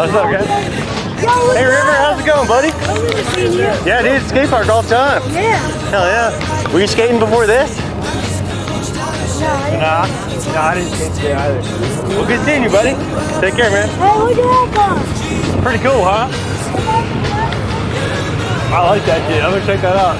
What's up, guys? Hey, River, how's it going, buddy? Yeah, dude, skate park all the time. Yeah. Hell yeah. Were you skating before this? No, I didn't skate today either. Well, good seeing you, buddy. Take care, man. Hey, look at that guy. Pretty cool, huh? I like that kid. I'm gonna check that out.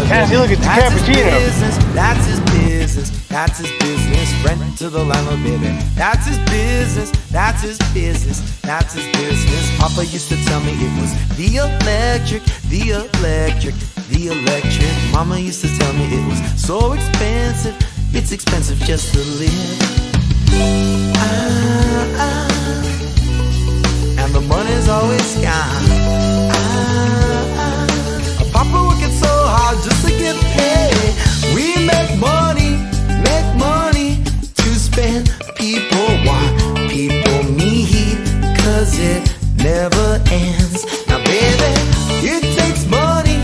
Cassie, look at the cappuccino. That's his business. That's his business. Rent to the landlord, baby. That's his business. That's his business. That's his business. Papa used to tell me it was the electric, the electric, the electric. Mama used to tell me it was so expensive. It's expensive just to live. And the money's always gone. Papa working so hard just to get paid. We make money to spend. People want, people need, cause it never ends. Now baby, it takes money,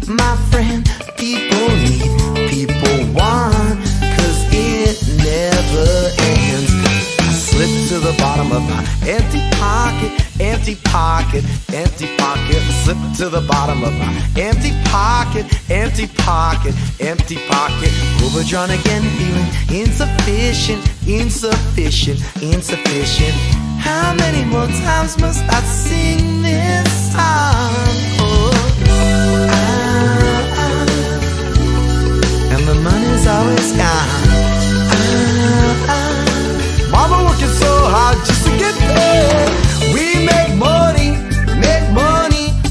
my friend. People need, people want, cause it never ends. I slip to the bottom of my empty pocket, empty pocket, empty pocket. Slip to the bottom of my empty pocket, empty pocket, empty pocket. Overdrawn again, feeling insufficient, insufficient, insufficient. How many more times must I sing this song? Oh, and the money's always gone. Mama working so hard just to get paid. We make money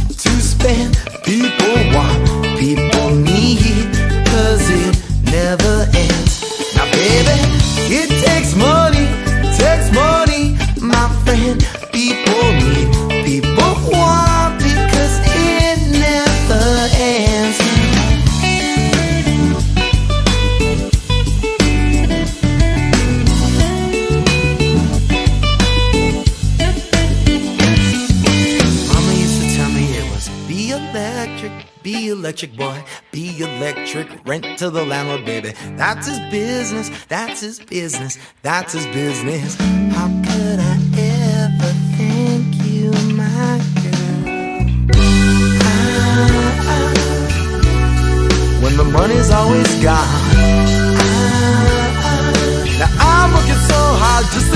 to spend. People want, people need, cause it never ends. Now baby, it takes money, my friend. People need, people want, because it never ends. Be electric, boy, be electric. Rent to the landlord, baby. That's his business, that's his business, that's his business. How could I ever thank you, my girl? When the money's always gone. Now I'm working so hard just